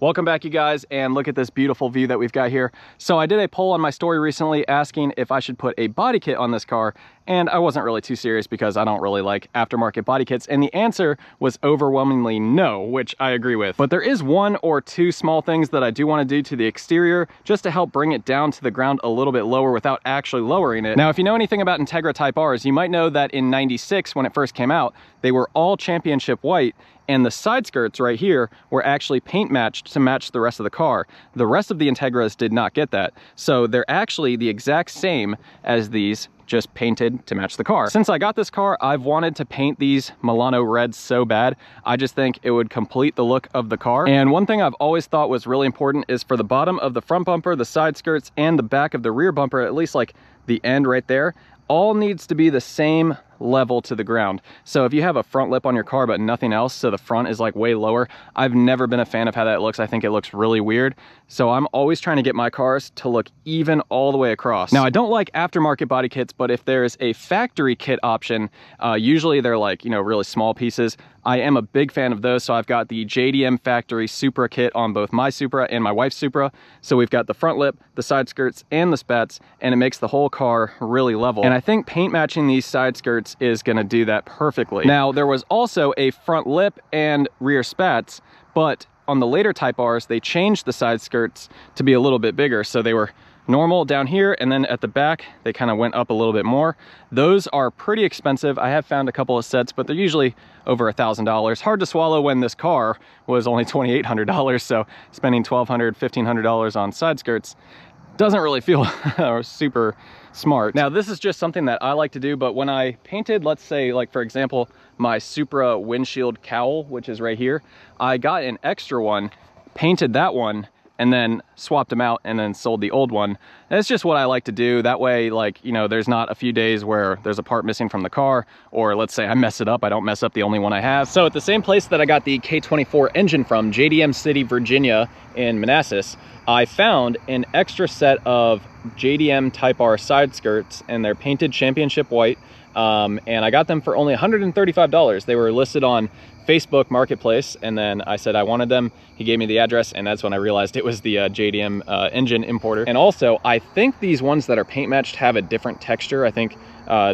Welcome back, you guys, and look at this beautiful view that we've got here. So I did a poll on my story recently asking if I should put a body kit on this car, and I wasn't really too serious because I don't really like aftermarket body kits, and the answer was overwhelmingly no, which I agree with. But there is one or two small things that I do want to do to the exterior just to help bring it down to the ground a little bit lower without actually lowering it. Now, if you know anything about Integra Type Rs, you might know that in '96, when it first came out, they were all championship white, and the side skirts right here were actually paint matched to match the rest of the car. The rest of the Integras did not get that. So they're actually the exact same as these, just painted to match the car. Since I got this car, I've wanted to paint these Milano reds so bad. I just think it would complete the look of the car. And one thing I've always thought was really important is for the bottom of the front bumper, the side skirts, and the back of the rear bumper, at least like the end right there, all needs to be the same level to the ground. So if you have a front lip on your car but nothing else, so the front is like way lower, I've never been a fan of how that looks. I think it looks really weird. So I'm always trying to get my cars to look even all the way across. Now, I don't like aftermarket body kits, but if there's a factory kit option, usually they're like, you know, really small pieces. I am a big fan of those. So I've got the JDM factory Supra kit on both my Supra and my wife's Supra. So we've got the front lip, the side skirts, and the spats, and it makes the whole car really level. And I think paint matching these side skirts is gonna do that perfectly. Now, there was also a front lip and rear spats, but on the later Type Rs, they changed the side skirts to be a little bit bigger. So they were normal down here, and then at the back, they kind of went up a little bit more. Those are pretty expensive. I have found a couple of sets, but they're usually over $1,000. Hard to swallow when this car was only $2,800. So spending $1,200, $1,500 on side skirts doesn't really feel super smart. Now, this is just something that I like to do, but when I painted, let's say, like for example, my Supra windshield cowl, which is right here, I got an extra one, painted that one, and then swapped them out and then sold the old one. And it's just what I like to do. That way, like, you know, there's not a few days where there's a part missing from the car, or let's say I mess it up, I don't mess up the only one I have. So at the same place that I got the K24 engine from, JDM City, Virginia in Manassas, I found an extra set of JDM Type R side skirts, and they're painted championship white. And I got them for only $135. They were listed on Facebook Marketplace, and then I said I wanted them. He gave me the address, and that's when I realized it was the JDM engine importer. And also, I think these ones that are paint matched have a different texture. I think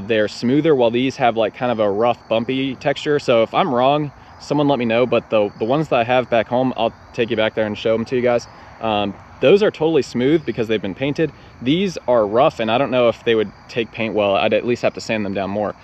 they're smoother, while these have like kind of a rough, bumpy texture. So if I'm wrong, someone let me know, but the ones that I have back home, I'll take you back there and show them to you guys. Those are totally smooth because they've been painted. These are rough, and I don't know if they would take paint well. I'd at least have to sand them down more.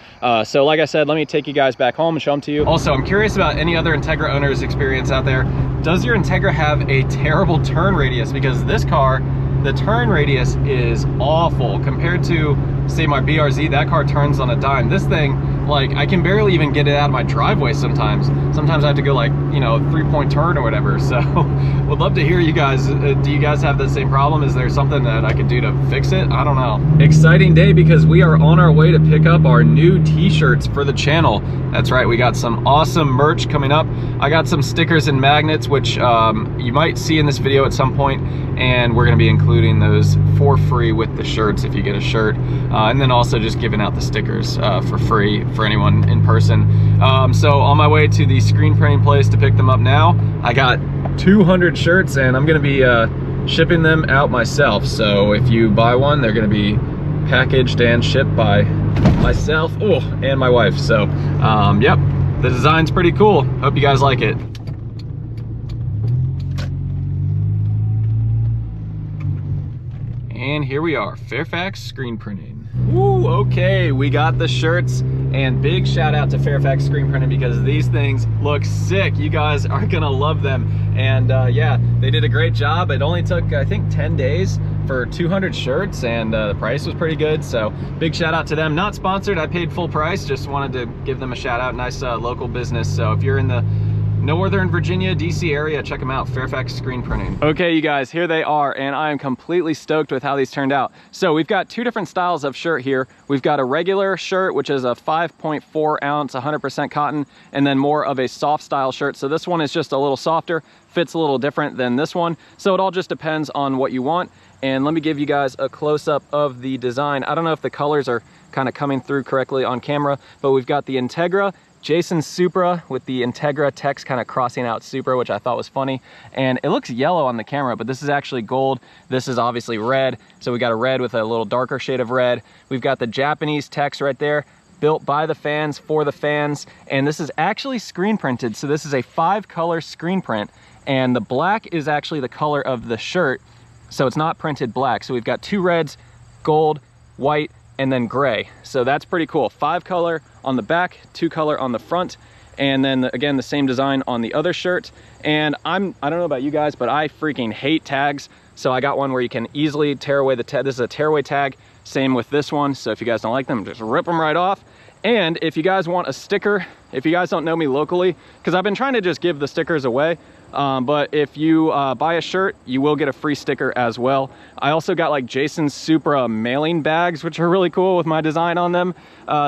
So like I said, let me take you guys back home and show them to you. Also, I'm curious about any other Integra owners' experience out there. Does your Integra have a terrible turn radius? Because this car, the turn radius is awful compared to, say, my BRZ. That car turns on a dime. This thing, like, I can barely even get it out of my driveway sometimes. Sometimes I have to go like, you know, a 3-point turn or whatever. So would love to hear you guys. Do you guys have the same problem? Is there something that I could do to fix it? I don't know. Exciting day, because we are on our way to pick up our new t-shirts for the channel. That's right, we got some awesome merch coming up. I got some stickers and magnets, which you might see in this video at some point, and we're gonna be including those for free with the shirts if you get a shirt. And then also just giving out the stickers for free for anyone in person. So on my way to the screen printing place to pick them up now. I got 200 shirts, and I'm gonna be shipping them out myself. So if you buy one, they're gonna be packaged and shipped by myself, and my wife. So yep, the design's pretty cool. Hope you guys like it. And here we are, Fairfax screen printing. Woo, okay, we got the shirts, and big shout out to Fairfax screen printing because these things look sick. You guys are gonna love them. And yeah, they did a great job. It only took, I think, 10 days for 200 shirts, and the price was pretty good. So big shout out to them. Not sponsored, I paid full price. Just wanted to give them a shout out. Nice local business. So if you're in the Northern Virginia, DC area, check them out, Fairfax Screen Printing. Okay, you guys, here they are, and I am completely stoked with how these turned out. So we've got two different styles of shirt here. We've got a regular shirt, which is a 5.4 ounce, 100% cotton, and then more of a soft style shirt. So this one is just a little softer, fits a little different than this one. So it all just depends on what you want. And let me give you guys a close-up of the design. I don't know if the colors are kind of coming through correctly on camera, but we've got the Integra Jason's Supra with the Integra text kind of crossing out Supra, which I thought was funny. And it looks yellow on the camera, but this is actually gold. This is obviously red. So we got a red with a little darker shade of red. We've got the Japanese text right there, built by the fans for the fans. And this is actually screen printed. So this is a 5-color screen print, and the black is actually the color of the shirt. So it's not printed black. So we've got 2 reds, gold, white, and then gray. So that's pretty cool. 5-color on the back, 2-color on the front, and then again the same design on the other shirt. And I don't know about you guys, but I freaking hate tags. So I got one where you can easily tear away the tag. This is a tearaway tag. Same with this one. So if you guys don't like them, just rip them right off. And if you guys want a sticker, if you guys don't know me locally, because I've been trying to just give the stickers away, but if you buy a shirt, you will get a free sticker as well. I also got like Jason's Supra mailing bags, which are really cool with my design on them.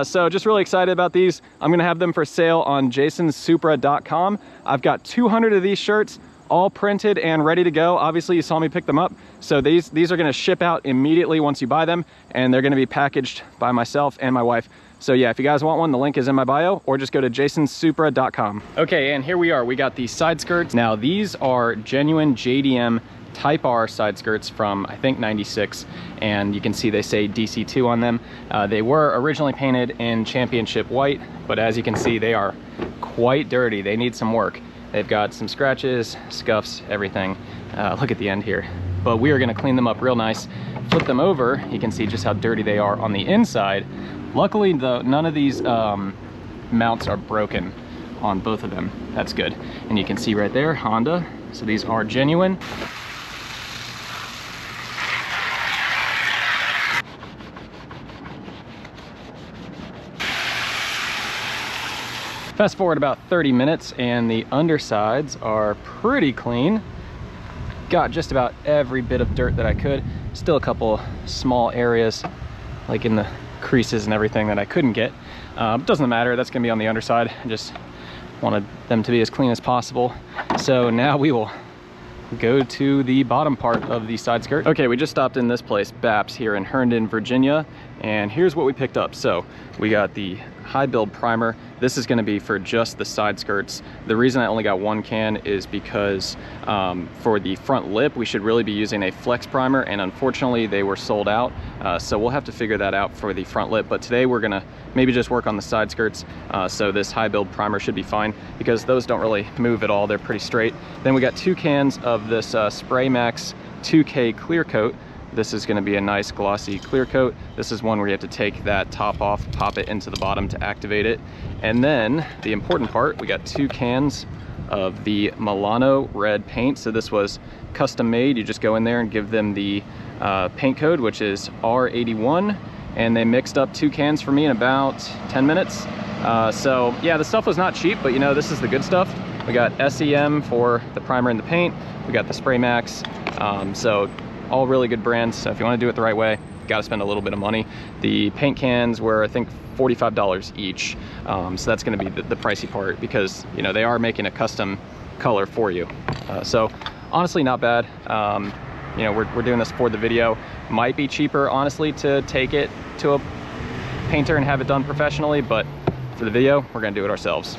So just really excited about these. I'm gonna have them for sale on jasonsupra.com. I've got 200 of these shirts, all printed and ready to go. Obviously you saw me pick them up. So these are gonna ship out immediately once you buy them, and they're gonna be packaged by myself and my wife. So yeah, if you guys want one, the link is in my bio, or just go to jasonsupra.com. Okay, and here we are. We got the side skirts. Now these are genuine JDM Type R side skirts from, I think, 96. And you can see they say DC2 on them. They were originally painted in championship white, but as you can see, they are quite dirty. They need some work. They've got some scratches, scuffs, everything. Look at the end here. But we are gonna clean them up real nice. Flip them over, you can see just how dirty they are on the inside. Luckily, none of these mounts are broken on both of them. That's good. And you can see right there, Honda. So these are genuine. Fast forward about 30 minutes and the undersides are pretty clean. Got just about every bit of dirt that I could. Still a couple small areas like in the creases and everything that I couldn't get. Doesn't matter, that's gonna be on the underside. I just wanted them to be as clean as possible. So now we will go to the bottom part of the side skirt. Okay, we just stopped in this place, BAPS, here in Herndon, Virginia, and here's what we picked up. So we got the high build primer. This is going to be for just the side skirts. The reason I only got 1 can is because for the front lip we should really be using a flex primer, and unfortunately they were sold out, so we'll have to figure that out for the front lip. But today we're gonna maybe just work on the side skirts, so this high build primer should be fine because those don't really move at all. They're pretty straight. Then we got 2 cans of this spraymax 2K clear coat. This is going to be a nice glossy clear coat. This is one where you have to take that top off, pop it into the bottom to activate it. And then the important part, we got 2 cans of the Milano red paint. So this was custom made. You just go in there and give them the paint code, which is R81. And they mixed up 2 cans for me in about 10 minutes. So yeah, the stuff was not cheap, but you know, this is the good stuff. We got SEM for the primer and the paint. We got the Spraymax. So all really good brands. So if you want to do it the right way, you got to spend a little bit of money. The paint cans were, I think, $45 each. So that's going to be the pricey part because, you know, they are making a custom color for you. So honestly, not bad. You know, we're doing this for the video. Might be cheaper, honestly, to take it to a painter and have it done professionally, but for the video, we're going to do it ourselves.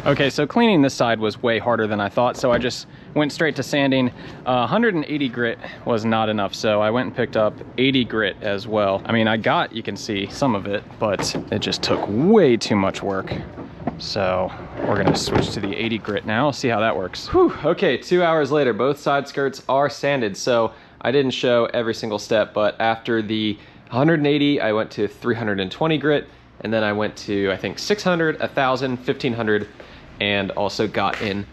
Okay, so cleaning this side was way harder than I thought, so I just went straight to sanding. 180 grit was not enough, so I went and picked up 80 grit as well. I mean, I got, you can see, some of it, but it just took way too much work. So we're gonna switch to the 80 grit now, see how that works. Whew, okay, 2 hours later, both side skirts are sanded. So I didn't show every single step, but after the 180, I went to 320 grit, and then I went to, I think, 600, 1,000, 1,500, and also got in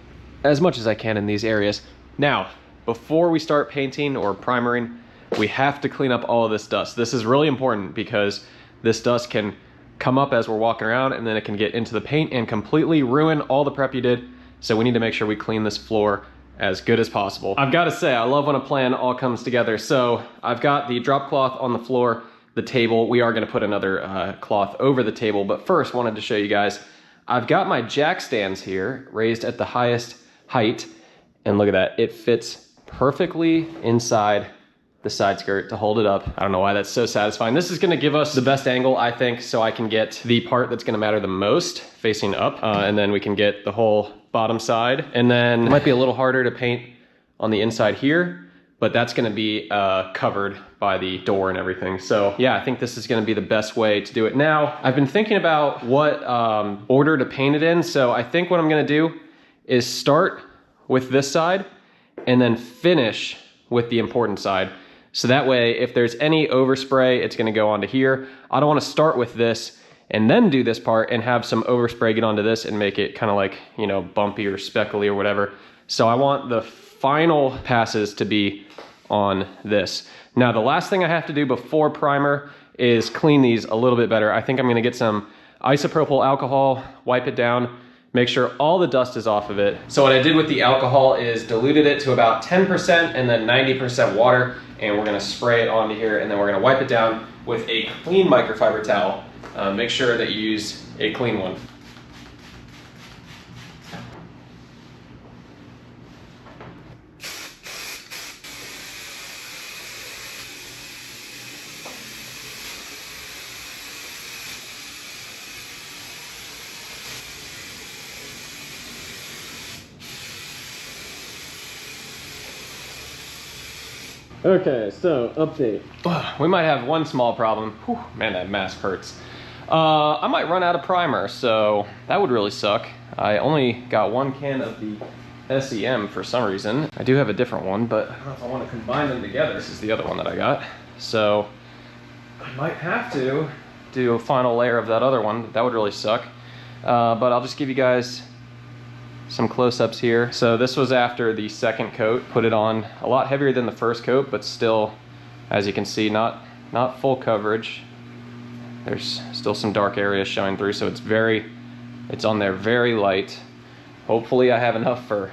as much as I can in these areas. Now, before we start painting or primering, we have to clean up all of this dust. This is really important because this dust can come up as we're walking around, and then it can get into the paint and completely ruin all the prep you did. So we need to make sure we clean this floor as good as possible. I've got to say, I love when a plan all comes together. So I've got the drop cloth on the floor, the table. We are going to put another cloth over the table, but first wanted to show you guys, I've got my jack stands here raised at the highest height, and look at that, it fits perfectly inside the side skirt to hold it up. I don't know why that's so satisfying. This is gonna give us the best angle, I think, so I can get the part that's gonna matter the most facing up, and then we can get the whole bottom side. And then it might be a little harder to paint on the inside here, but that's gonna be covered by the door and everything. So yeah, I think this is gonna be the best way to do it. Now, I've been thinking about what order to paint it in, so I think what I'm gonna do is start with this side and then finish with the important side. So that way, if there's any overspray, it's gonna go onto here. I don't wanna start with this and then do this part and have some overspray get onto this and make it kind of like, you know, bumpy or speckly or whatever. So I want the final passes to be on this. Now, the last thing I have to do before primer is clean these a little bit better. I think I'm gonna get some isopropyl alcohol, wipe it down, make sure all the dust is off of it. So what I did with the alcohol is diluted it to about 10% and then 90% water, and we're gonna spray it onto here, and then we're gonna wipe it down with a clean microfiber towel. Make sure that you use a clean one. Okay, so update. We might have one small problem. Whew, man, that mask hurts. I might run out of primer, so that would really suck. I only got one can of the SEM for some reason. I do have a different one, but I don't know if I want to combine them together. This is the other one that I got. So I might have to do a final layer of that other one. That would really suck. But I'll just give you guys some close-ups here. So this was after the second coat. Put it on a lot heavier than the first coat, but still, as you can see, not full coverage. There's still some dark areas showing through, so it's on there very light. Hopefully I have enough for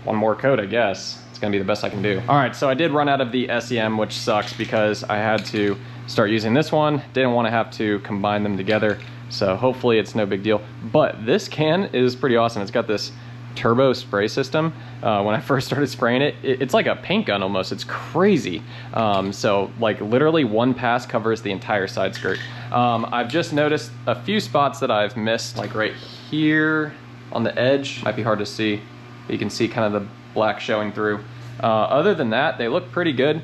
one more coat, I guess. It's gonna be the best I can do. All right, so I did run out of the SEM, which sucks because I had to start using this one. Didn't want to have to combine them together. So hopefully it's no big deal. But this can is pretty awesome. It's got this turbo spray system. When I first started spraying it, it's like a paint gun almost. It's crazy. So like literally one pass covers the entire side skirt. I've just noticed a few spots that I've missed, like right here on the edge. Might be hard to see. You can see kind of the black showing through. Other than that, they look pretty good.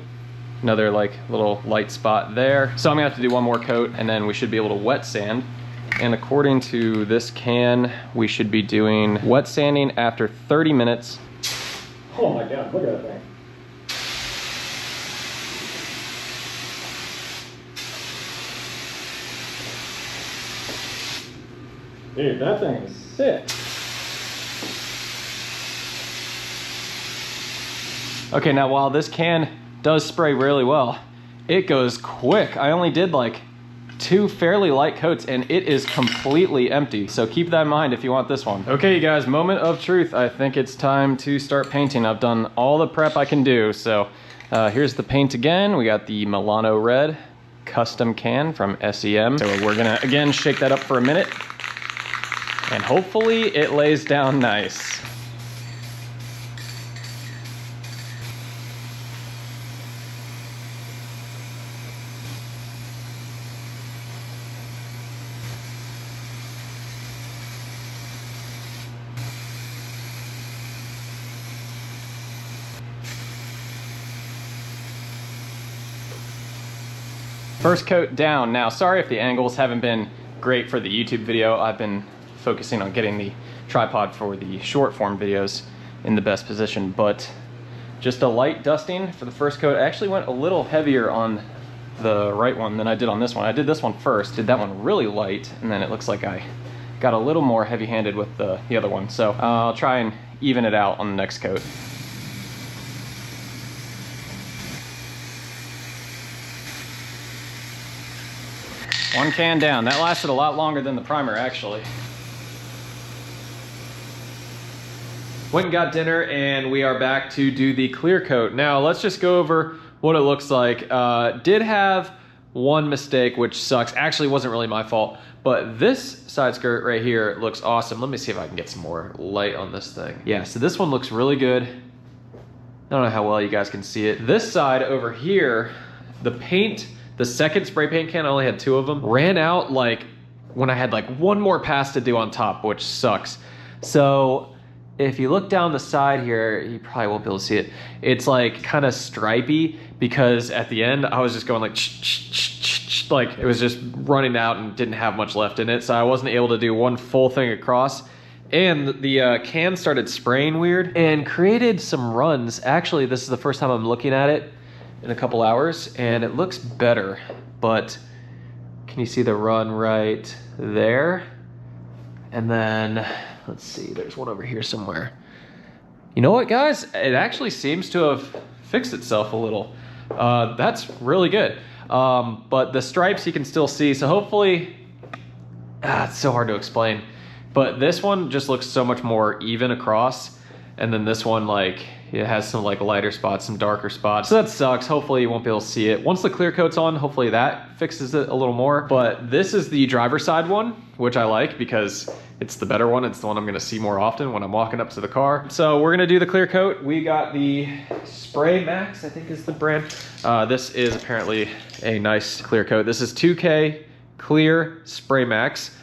Another like little light spot there. So I'm gonna have to do one more coat and then we should be able to wet sand. And according to this can, we should be doing wet sanding after 30 minutes. Oh my God, look at that thing. Dude, that thing is sick. Okay, now while this can does spray really well, it goes quick. I only did like 2 fairly light coats and it is completely empty. So keep that in mind if you want this one. Okay, you guys, moment of truth. I think it's time to start painting. I've done all the prep I can do. So here's the paint again. We got the Milano Red custom can from SEM. So we're gonna, again, shake that up for a minute and hopefully it lays down nice. First coat down. Now, sorry if the angles haven't been great for the YouTube video. I've been focusing on getting the tripod for the short form videos in the best position, but just a light dusting for the first coat. I actually went a little heavier on the right one than I did on this one. I did this one first, did that one really light, and then it looks like I got a little more heavy-handed with the other one. So I'll try and even it out on the next coat. One can down. That lasted a lot longer than the primer, actually. Went and got dinner, and we are back to do the clear coat. Now, let's just go over what it looks like. Did have one mistake, which sucks. Actually, wasn't really my fault, but this side skirt right here looks awesome. Let me see if I can get some more light on this thing. Yeah, so this one looks really good. I don't know how well you guys can see it. This side over here, the paint, the second spray paint can, I only had 2 of them, ran out like when I had like 1 more pass to do on top, which sucks. So if you look down the side here, you probably won't be able to see it. It's like kind of stripy because at the end I was just going like it was just running out and didn't have much left in it. So I wasn't able to do one full thing across. And the can started spraying weird and created some runs. Actually, this is the first time I'm looking at it in a couple hours and it looks better, but can you see the run right there? And then, let's see, there's one over here somewhere. You know what, guys? It actually seems to have fixed itself a little. That's really good. But the stripes you can still see, so hopefully, it's so hard to explain. But this one just looks so much more even across. And then this one, like, it has some like lighter spots, some darker spots. So that sucks. Hopefully you won't be able to see it. Once the clear coat's on, hopefully that fixes it a little more. But this is the driver's side one, which I like because it's the better one. It's the one I'm gonna see more often when I'm walking up to the car. So we're gonna do the clear coat. We got the spraymax, I think is the brand. This is apparently a nice clear coat. This is 2K clear spraymax.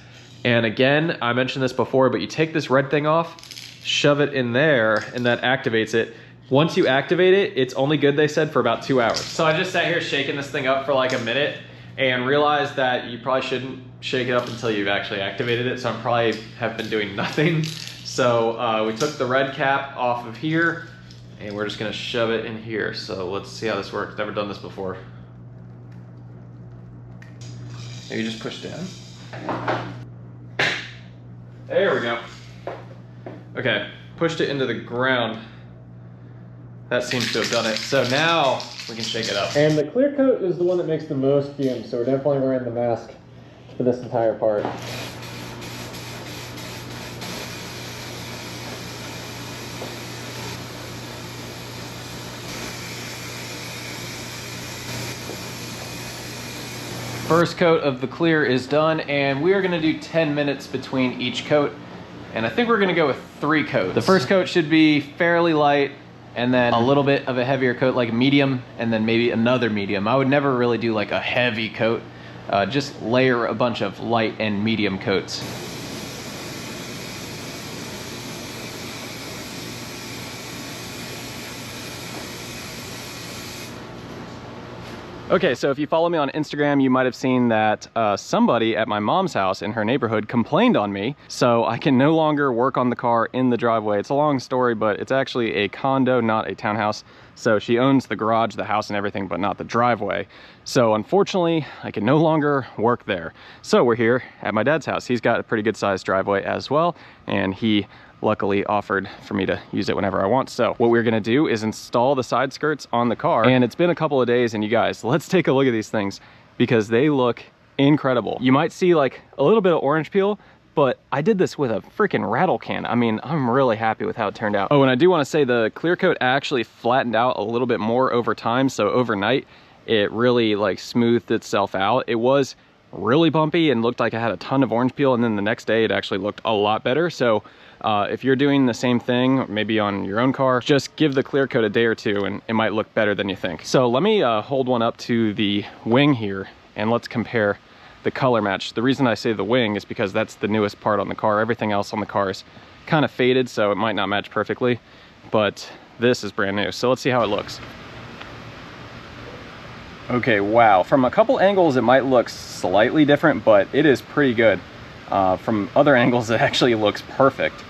And again, I mentioned this before, but you take this red thing off, shove it in there, and that activates it. Once you activate it, it's only good, they said, for about 2 hours. So I just sat here shaking this thing up for like a minute and realized that you probably shouldn't shake it up until you've actually activated it. So I'm probably have been doing nothing. So we took the red cap off of here and we're just gonna shove it in here. So let's see how this works. Never done this before. Maybe just push down. There we go. Okay, pushed it into the ground. That seems to have done it. So now we can shake it up. And the clear coat is the one that makes the most fumes, so we're definitely wearing the mask for this entire part. First coat of the clear is done, and we are gonna do 10 minutes between each coat. And I think we're gonna go with 3 coats. The first coat should be fairly light, and then a little bit of a heavier coat, like a medium, and then maybe another medium. I would never really do like a heavy coat. Just layer a bunch of light and medium coats. Okay, so if you follow me on Instagram, you might have seen that somebody at my mom's house in her neighborhood complained on me, so I can no longer work on the car in the driveway. It's a long story, but it's actually a condo, not a townhouse. So she owns the garage, the house, and everything, but not the driveway. So unfortunately, I can no longer work there. So we're here at my dad's house. He's got a pretty good sized driveway as well, and he luckily offered for me to use it whenever I want. So what we're gonna do is install the side skirts on the car. And it's been a couple of days, and you guys, let's take a look at these things because they look incredible. You might see like a little bit of orange peel, but I did this with a freaking rattle can. I mean, I'm really happy with how it turned out. Oh, and I do wanna say the clear coat actually flattened out a little bit more over time. So overnight, it really like smoothed itself out. It was really bumpy and looked like I had a ton of orange peel, and then the next day it actually looked a lot better. So if you're doing the same thing, maybe on your own car, just give the clear coat a day or two and it might look better than you think. So let me hold one up to the wing here and let's compare the color match. The reason I say the wing is because that's the newest part on the car. Everything else on the car is kind of faded, so it might not match perfectly, but this is brand new. So let's see how it looks. Okay, wow. From a couple angles, it might look slightly different, but it is pretty good. From other angles, it actually looks perfect.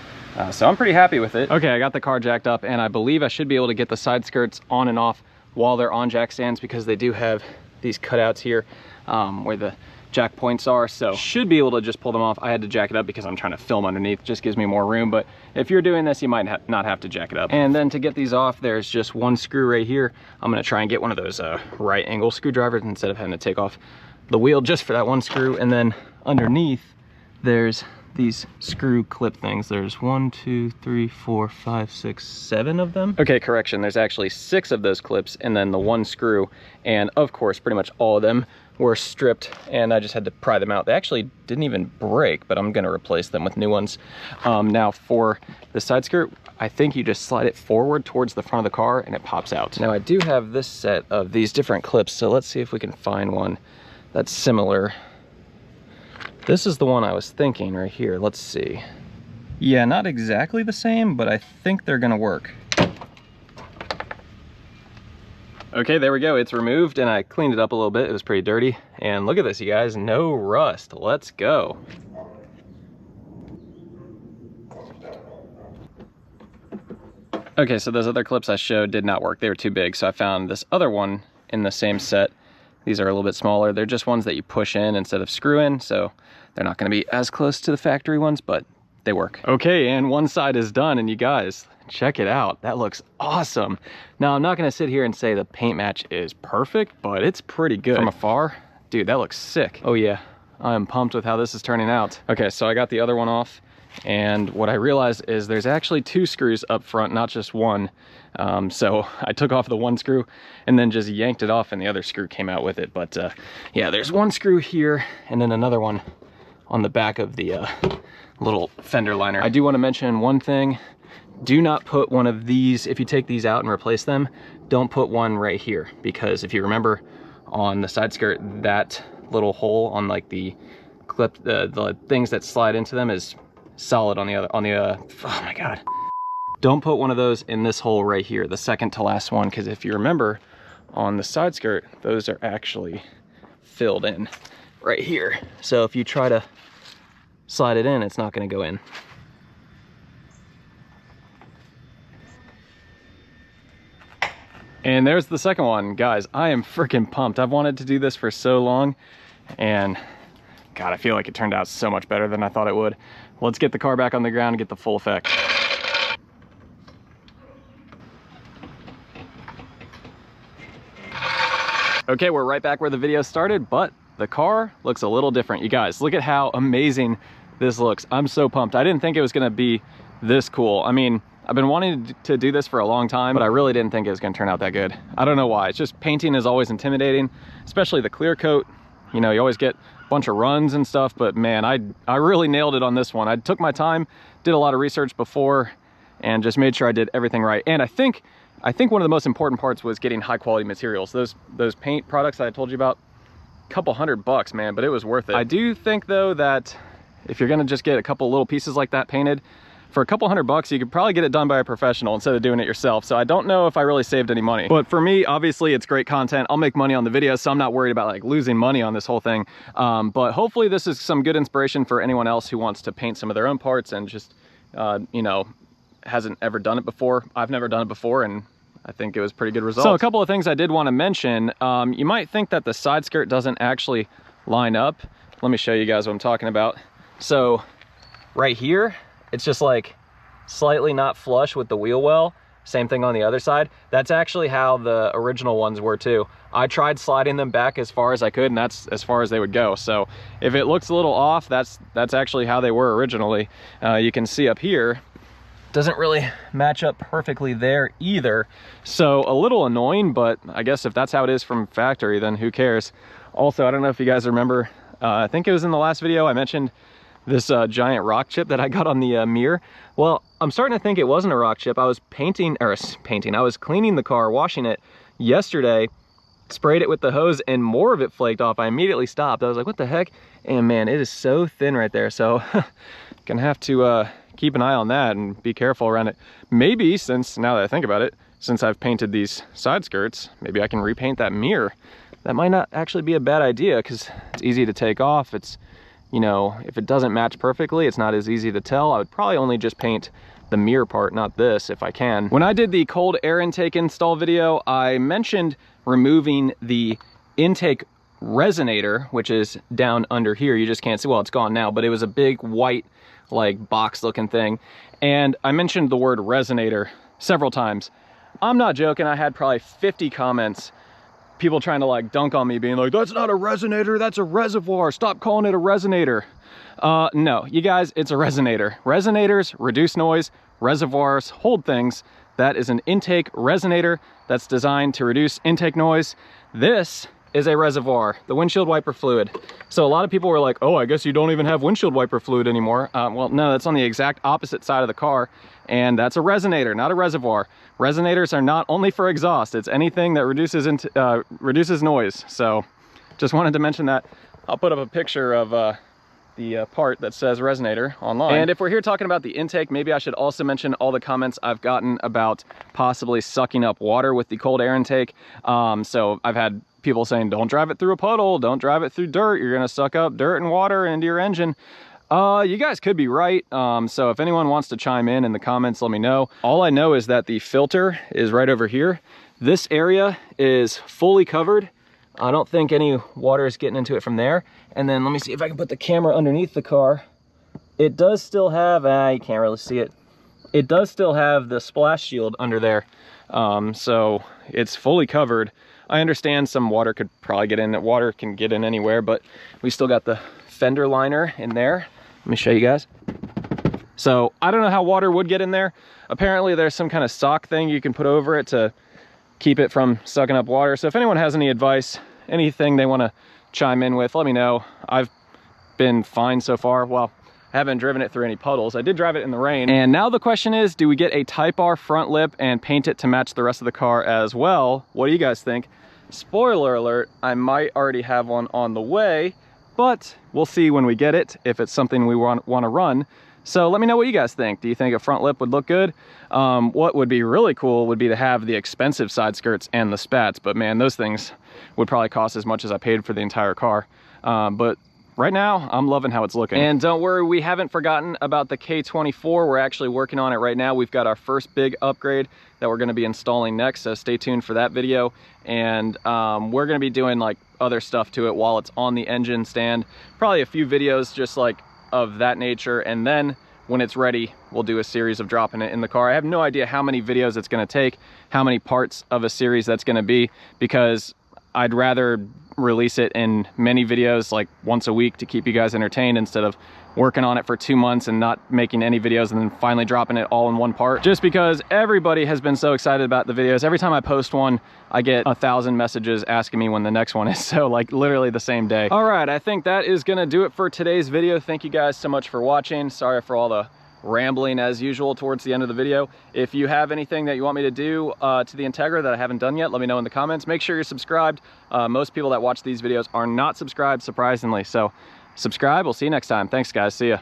So I'm pretty happy with it. Okay, I got the car jacked up, and I believe I should be able to get the side skirts on and off while they're on jack stands because they do have these cutouts here where the jack points are. So should be able to just pull them off. I had to jack it up because I'm trying to film underneath. Just gives me more room, but if you're doing this, you might not have to jack it up. And then to get these off, there's just one screw right here. I'm gonna try and get one of those right angle screwdrivers instead of having to take off the wheel just for that one screw. And then underneath, there's these screw clip things. There's 1, 2, 3, 4, 5, 6, 7 of them. Okay, correction, there's actually 6 of those clips and then the one screw. And of course, pretty much all of them were stripped and I just had to pry them out. They actually didn't even break, but I'm gonna replace them with new ones. Now for the side skirt, I think you just slide it forward towards the front of the car and it pops out. Now I do have this set of these different clips, so let's see if we can find one that's similar. This is the one I was thinking right here. Let's see. Yeah, not exactly the same, but I think they're gonna work. Okay, there we go. It's removed and I cleaned it up a little bit. It was pretty dirty. And look at this, you guys, no rust. Let's go. Okay, so those other clips I showed did not work. They were too big. So I found this other one in the same set. These are a little bit smaller. They're just ones that you push in instead of screw in. So they're not gonna be as close to the factory ones, but they work. Okay, and one side is done, and you guys, check it out. That looks awesome. Now, I'm not gonna sit here and say the paint match is perfect, but it's pretty good. From afar, dude, that looks sick. Oh yeah, I'm pumped with how this is turning out. Okay, so I got the other one off, and what I realized is there's actually 2 screws up front, not just one. So I took off the one screw and then just yanked it off, and the other screw came out with it. But yeah, there's one screw here, and then another one on the back of the little fender liner. I do want to mention one thing. Do not put one of these, if you take these out and replace them, don't put one right here, because if you remember on the side skirt, that little hole on like the clip, the things that slide into them is solid on the other, oh my God. Don't put one of those in this hole right here, the second to last one, because if you remember on the side skirt, those are actually filled in right here. So if you try to slide it in, it's not going to go in. And there's the second one. Guys, I am freaking pumped. I've wanted to do this for so long, and God, I feel like it turned out so much better than I thought it would. Let's get the car back on the ground and get the full effect. Okay, we're right back where the video started, but the car looks a little different. You guys, look at how amazing this looks. I'm so pumped. I didn't think it was gonna be this cool. I mean, I've been wanting to do this for a long time, but I really didn't think it was gonna turn out that good. I don't know why. It's just painting is always intimidating, especially the clear coat. You know, you always get a bunch of runs and stuff, but man, I really nailed it on this one. I took my time, did a lot of research before, and just made sure I did everything right. And I think one of the most important parts was getting high quality materials. Those paint products that I told you about, a couple $100, man, but it was worth it. I do think though that if you're gonna just get a couple little pieces like that painted, for a couple $100, you could probably get it done by a professional instead of doing it yourself. So I don't know if I really saved any money. But for me, obviously it's great content. I'll make money on the video, so I'm not worried about like losing money on this whole thing. But hopefully this is some good inspiration for anyone else who wants to paint some of their own parts and just, you know, hasn't ever done it before. I've never done it before, and I think it was pretty good result. So a couple of things I did want to mention. You might think that the side skirt doesn't actually line up. Let me show you guys what I'm talking about. So right here, it's just like slightly not flush with the wheel well. Same thing on the other side. That's actually how the original ones were too. I tried sliding them back as far as I could, and that's as far as they would go. So if it looks a little off, that's actually how they were originally. You can see up here, doesn't really match up perfectly there either. So a little annoying, but I guess if that's how it is from factory, then who cares? Also, I don't know if you guys remember, I think it was in the last video I mentioned this giant rock chip that I got on the mirror. Well, I'm starting to think it wasn't a rock chip. I was I was cleaning the car, washing it yesterday, sprayed it with the hose, and more of it flaked off. I immediately stopped. I was like, what the heck? And man, it is so thin right there. So gonna have to keep an eye on that and be careful around it. Maybe, since now that I think about it, since I've painted these side skirts, maybe I can repaint that mirror. That might not actually be a bad idea, because it's easy to take off. It's, you know, if it doesn't match perfectly, it's not as easy to tell. I would probably only just paint the mirror part, not this, if I can. When I did the cold air intake install video, I mentioned removing the intake resonator, which is down under here. You just can't see, well, it's gone now, but it was a big white, like, box looking thing. And I mentioned the word resonator several times. I'm not joking, I had probably 50 comments, people trying to like dunk on me, being like, that's not a resonator, that's a reservoir, stop calling it a resonator. No, you guys, it's a resonator. Resonators reduce noise, reservoirs hold things. That is an intake resonator that's designed to reduce intake noise. This is a reservoir, the windshield wiper fluid. So a lot of people were like, oh, I guess you don't even have windshield wiper fluid anymore. Well, no, that's on the exact opposite side of the car, and that's a resonator, not a reservoir. Resonators are not only for exhaust, it's anything that reduces noise. So just wanted to mention that. I'll put up a picture of the part that says resonator online. And if we're here talking about the intake, maybe I should also mention all the comments I've gotten about possibly sucking up water with the cold air intake. So I've had people saying, don't drive it through a puddle, don't drive it through dirt, you're gonna suck up dirt and water into your engine. You guys could be right. So if anyone wants to chime in the comments, let me know. All I know is that the filter is right over here. This area is fully covered. I don't think any water is getting into it from there. And then let me see if I can put the camera underneath the car. It does still have, you can't really see it. It does still have the splash shield under there. So it's fully covered. I understand some water could probably get in. Water can get in anywhere, but we still got the fender liner in there. Let me show you guys. So I don't know how water would get in there. Apparently there's some kind of sock thing you can put over it to keep it from sucking up water. So if anyone has any advice, anything they want to chime in with, let me know. I've been fine so far. Well, I haven't driven it through any puddles. I did drive it in the rain. And now the question is, do we get a Type R front lip and paint it to match the rest of the car as well? What do you guys think? Spoiler alert, I might already have one on the way, but we'll see when we get it, if it's something we want to run. So let me know what you guys think. Do you think a front lip would look good? What would be really cool would be to have the expensive side skirts and the spats, but man, those things would probably cost as much as I paid for the entire car. But right now, I'm loving how it's looking. And don't worry, we haven't forgotten about the K24. We're actually working on it right now. We've got our first big upgrade that we're gonna be installing next, so stay tuned for that video. And we're gonna be doing like other stuff to it while it's on the engine stand. Probably a few videos just like of that nature, and then when it's ready, we'll do a series of dropping it in the car. I have no idea how many videos it's gonna take, how many parts of a series that's gonna be, because I'd rather release it in many videos, like once a week, to keep you guys entertained, instead of working on it for 2 months and not making any videos and then finally dropping it all in one part. Just because everybody has been so excited about the videos. Every time I post one, I get 1,000 messages asking me when the next one is. So like literally the same day. All right, I think that is gonna do it for today's video. Thank you guys so much for watching. Sorry for all the rambling as usual towards the end of the video. If you have anything that you want me to do to the Integra that I haven't done yet, let me know in the comments. Make sure you're subscribed. Most people that watch these videos are not subscribed, surprisingly. So subscribe. We'll see you next time. Thanks guys. See ya.